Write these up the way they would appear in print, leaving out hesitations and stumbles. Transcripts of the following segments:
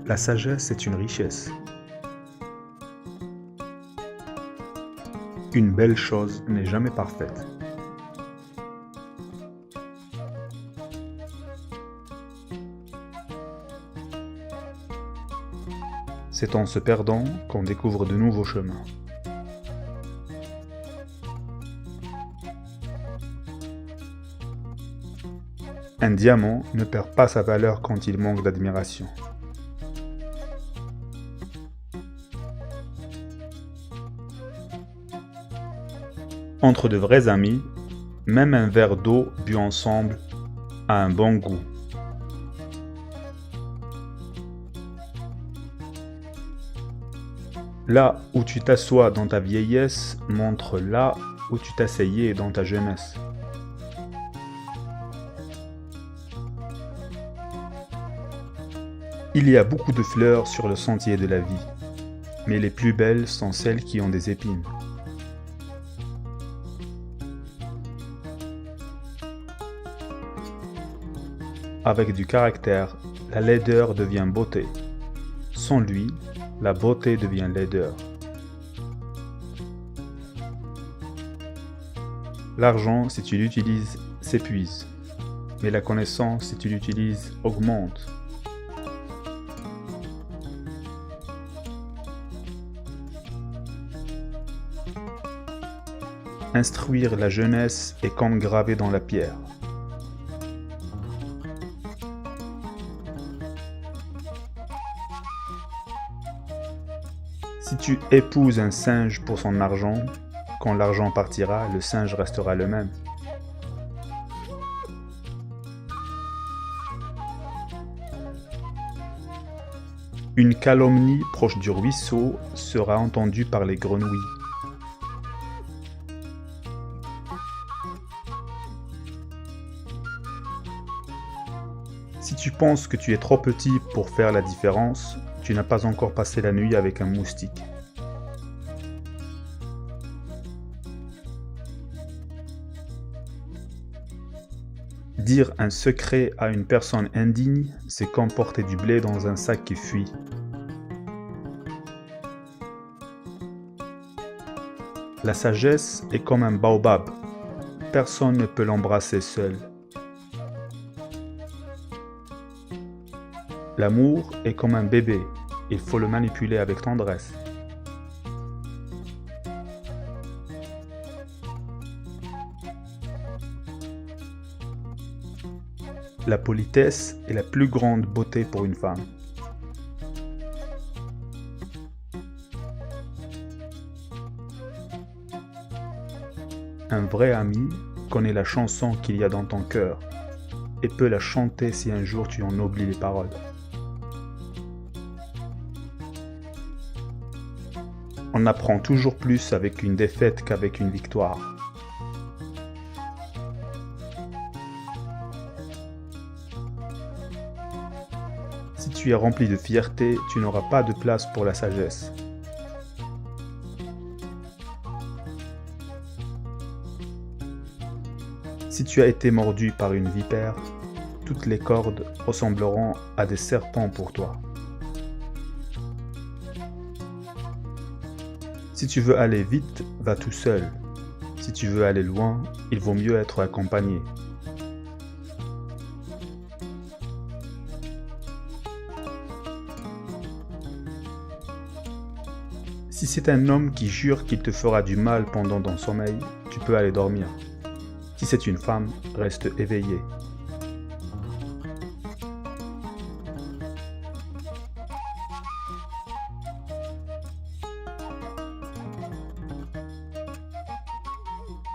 La sagesse est une richesse. Une belle chose n'est jamais parfaite. C'est en se perdant qu'on découvre de nouveaux chemins. Un diamant ne perd pas sa valeur quand il manque d'admiration. Entre de vrais amis, même un verre d'eau bu ensemble a un bon goût. Là où tu t'assois dans ta vieillesse montre là où tu t'asseyais dans ta jeunesse. Il y a beaucoup de fleurs sur le sentier de la vie, mais les plus belles sont celles qui ont des épines. Avec du caractère, la laideur devient beauté. Sans lui, la beauté devient laideur. L'argent, si tu l'utilises, s'épuise. Mais la connaissance, si tu l'utilises, augmente. Instruire la jeunesse est comme graver dans la pierre. Si tu épouses un singe pour son argent, quand l'argent partira, le singe restera le même. Une calomnie proche du ruisseau sera entendue par les grenouilles. Si tu penses que tu es trop petit pour faire la différence, tu n'as pas encore passé la nuit avec un moustique. Dire un secret à une personne indigne, c'est comme porter du blé dans un sac qui fuit. La sagesse est comme un baobab. Personne ne peut l'embrasser seul. L'amour est comme un bébé, il faut le manipuler avec tendresse. La politesse est la plus grande beauté pour une femme. Un vrai ami connaît la chanson qu'il y a dans ton cœur et peut la chanter si un jour tu en oublies les paroles. On apprend toujours plus avec une défaite qu'avec une victoire. Si tu es rempli de fierté, tu n'auras pas de place pour la sagesse. Si tu as été mordu par une vipère, toutes les cordes ressembleront à des serpents pour toi. Si tu veux aller vite, va tout seul. Si tu veux aller loin, il vaut mieux être accompagné. Si c'est un homme qui jure qu'il te fera du mal pendant ton sommeil, tu peux aller dormir. Si c'est une femme, reste éveillé.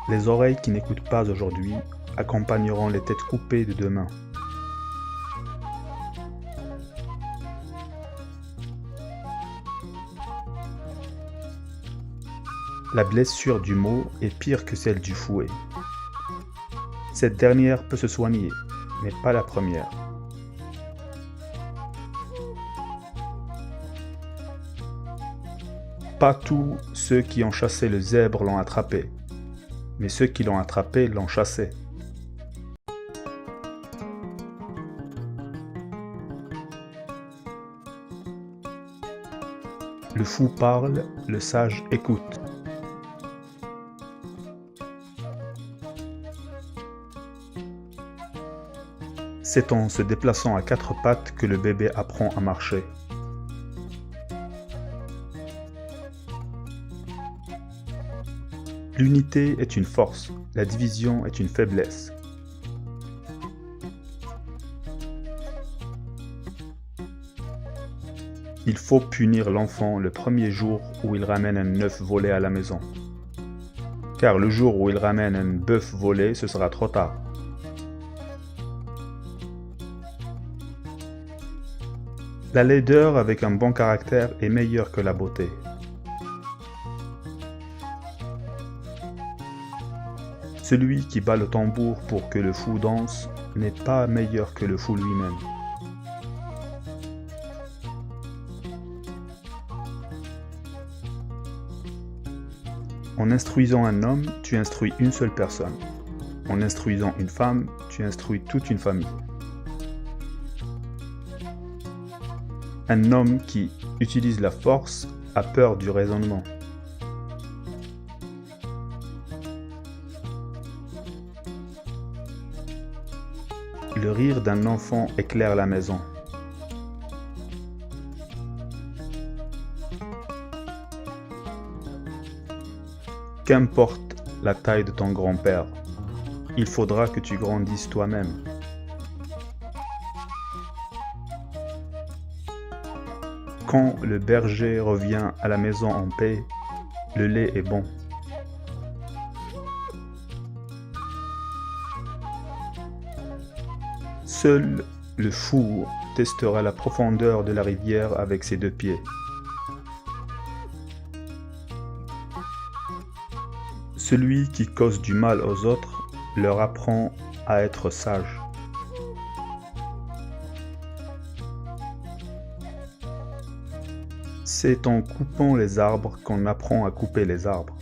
Les oreilles qui n'écoutent pas aujourd'hui accompagneront les têtes coupées de demain. La blessure du mot est pire que celle du fouet. Cette dernière peut se soigner, mais pas la première. Pas tous ceux qui ont chassé le zèbre l'ont attrapé, mais ceux qui l'ont attrapé l'ont chassé. Le fou parle, le sage écoute. C'est en se déplaçant à quatre pattes que le bébé apprend à marcher. L'unité est une force, la division est une faiblesse. Il faut punir l'enfant le premier jour où il ramène un œuf volé à la maison. Car le jour où il ramène un bœuf volé, ce sera trop tard. La laideur avec un bon caractère est meilleure que la beauté. Celui qui bat le tambour pour que le fou danse n'est pas meilleur que le fou lui-même. En instruisant un homme, tu instruis une seule personne. En instruisant une femme, tu instruis toute une famille. Un homme qui utilise la force a peur du raisonnement. Le rire d'un enfant éclaire la maison. Qu'importe la taille de ton grand-père, il faudra que tu grandisses toi-même. Quand le berger revient à la maison en paix, le lait est bon. Seul le fou testera la profondeur de la rivière avec ses deux pieds. Celui qui cause du mal aux autres leur apprend à être sage. C'est en coupant les arbres qu'on apprend à couper les arbres.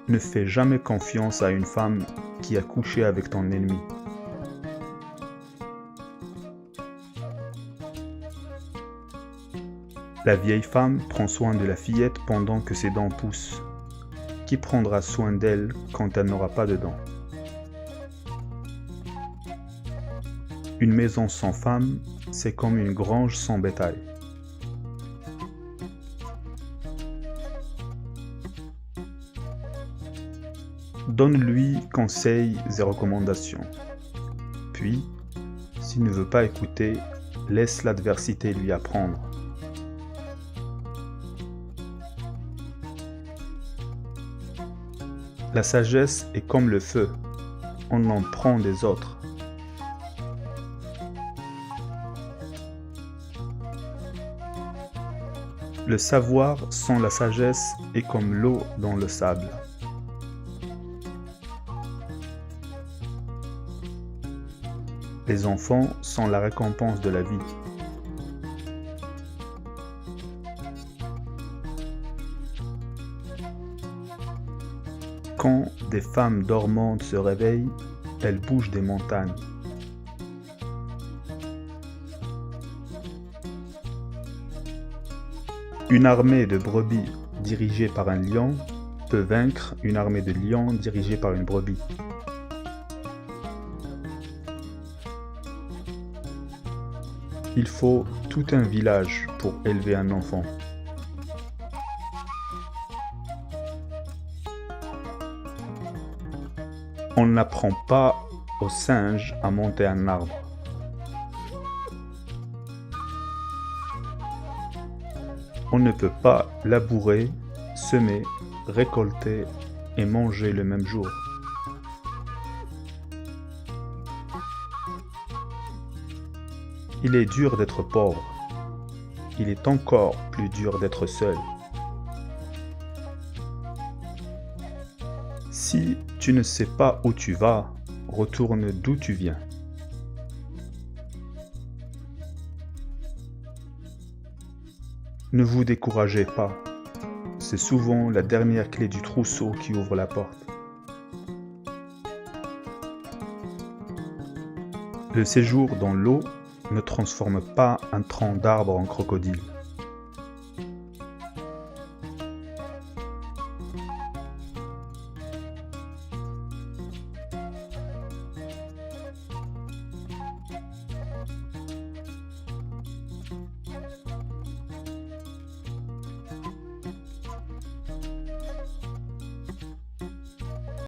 Ne fais jamais confiance à une femme qui a couché avec ton ennemi. La vieille femme prend soin de la fillette pendant que ses dents poussent. Qui prendra soin d'elle quand elle n'aura pas de dents? Une maison sans femme, c'est comme une grange sans bétail. Donne-lui conseils et recommandations. Puis, s'il ne veut pas écouter, laisse l'adversité lui apprendre. La sagesse est comme le feu, on en prend des autres. Le savoir sans la sagesse est comme l'eau dans le sable. Les enfants sont la récompense de la vie. Quand des femmes dormantes se réveillent, elles bougent des montagnes. Une armée de brebis dirigée par un lion peut vaincre une armée de lions dirigée par une brebis. Il faut tout un village pour élever un enfant. On n'apprend pas au singe à monter un arbre. On ne peut pas labourer, semer, récolter et manger le même jour. Il est dur d'être pauvre. Il est encore plus dur d'être seul. Si tu ne sais pas où tu vas, retourne d'où tu viens. Ne vous découragez pas. C'est souvent la dernière clé du trousseau qui ouvre la porte. Le séjour dans l'eau ne transforme pas un tronc d'arbre en crocodile.